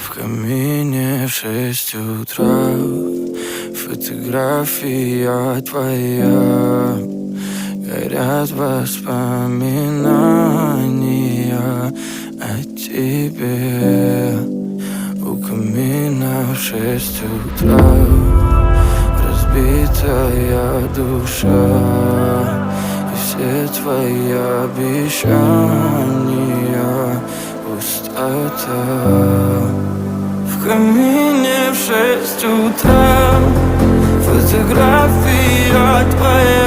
В камине в 6 утра фотография твоя. Горят воспоминания о тебе. У камина в 6 утра разбитая душа, и все твои обещания пустота. В камине в 6 утра фотография твоя.